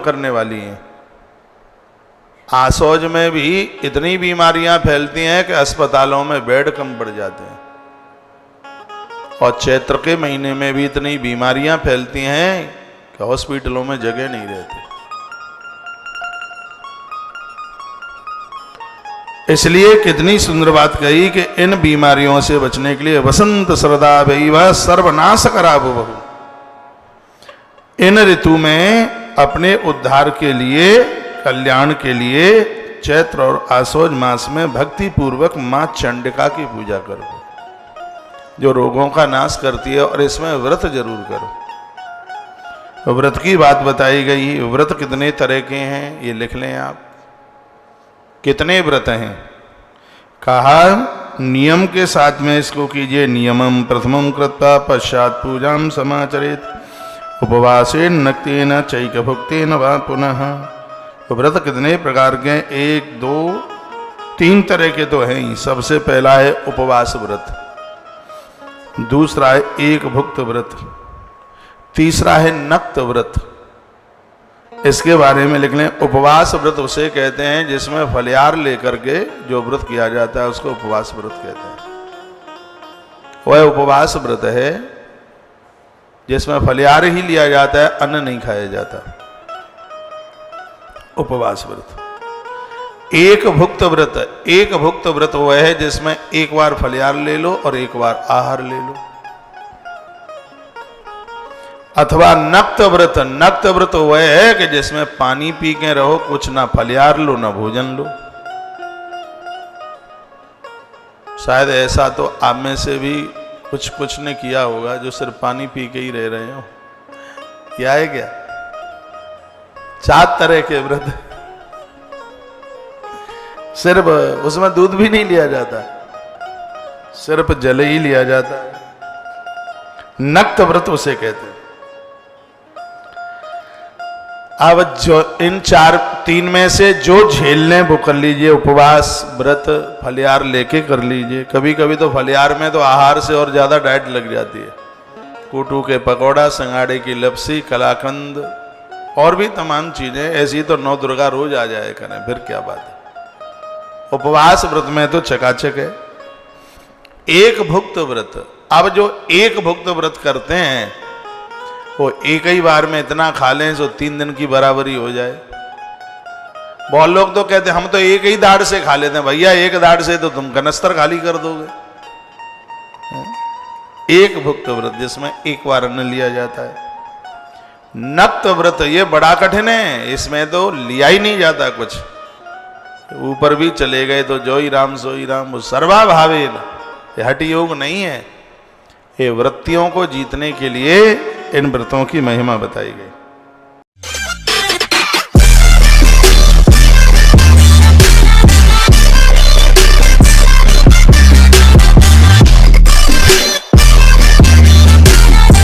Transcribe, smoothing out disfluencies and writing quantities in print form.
करने वाली हैं। आसौज में भी इतनी बीमारियां फैलती हैं कि अस्पतालों में बेड कम पड़ जाते हैं, और चैत्र के महीने में भी इतनी बीमारियां फैलती हैं कि हॉस्पिटलों में जगह नहीं रहती। इसलिए कितनी सुंदर बात कही कि इन बीमारियों से बचने के लिए वसंत श्रद्धा भई वह सर्वनाश कराबो बहु। इन ऋतु में अपने उद्धार के लिए, कल्याण के लिए चैत्र और आसौज मास में भक्ति पूर्वक मां चंडिका की पूजा करो, जो रोगों का नाश करती है, और इसमें व्रत जरूर करो। व्रत की बात बताई गई। व्रत कितने तरह के हैं ये लिख लें आप। कितने व्रत हैं कहा, नियम के साथ में इसको कीजिए। नियमम प्रथमम कृत्वा पश्चात पूजाम समाचरेत उपवासेन नक्तेन चैक भुक्तेन वा पुनः। व्रत कितने प्रकार के? 1 2 3 तरह के तो हैं ही। सबसे पहला है उपवास व्रत, दूसरा है एक भुक्त व्रत, तीसरा है नक्त व्रत। इसके बारे में लिख लें। उपवास व्रत उसे कहते हैं जिसमें फलिहार लेकर के जो व्रत किया जाता है उसको उपवास व्रत कहते हैं। वह उपवास व्रत है जिसमें फलिहार ही लिया जाता है, अन्न नहीं खाया जाता। उपवास व्रत। एक भुक्त व्रत, एक भुक्त व्रत वह है जिसमें एक बार फलिहार ले लो और एक बार आहार ले लो। अथवा नक्त व्रत, नक्त व्रत वह है कि जिसमें पानी पी के रहो, कुछ ना फलिहार लो ना भोजन लो। शायद ऐसा तो आप में से भी कुछ ने किया होगा जो सिर्फ पानी पी के ही रह रहे हो। क्या है क्या? 4 तरह के व्रत, सिर्फ उसमें दूध भी नहीं लिया जाता, सिर्फ जल ही लिया जाता है। नक्त व्रत उसे कहते हैं। अब जो इन 3 में से जो झेलने वो कर लीजिए। उपवास व्रत फलिहार लेके कर लीजिए। कभी कभी तो फलिहार में तो आहार से और ज्यादा डाइट लग जाती है। कूटू के पकौड़ा, संगाड़े की लपसी, कलाकंद और भी तमाम चीजें ऐसी तो 9 दुर्गा रोज आ जाए करें, फिर क्या बात है। उपवास व्रत में तो चकाचक है। एक भुक्त व्रत, अब जो एक भुक्त व्रत करते हैं वो एक ही बार में इतना खा लें तो 3 दिन की बराबरी हो जाए। बहुत लोग तो कहते हैं हम तो एक ही दाढ़ से खा लेते हैं। भैया एक दाढ़ से तो तुम कनस्तर खाली कर दोगे। एक भुक्त व्रत जिसमें एक बार अन्न लिया जाता है। नक्त व्रत ये बड़ा कठिन है, इसमें तो लिया ही नहीं जाता कुछ। ऊपर भी चले गए तो जो ही राम सो ही राम, सर्वा भावे न, ये हठ योग नहीं है। ये वृत्तियों को जीतने के लिए इन व्रतों की महिमा बताई गई।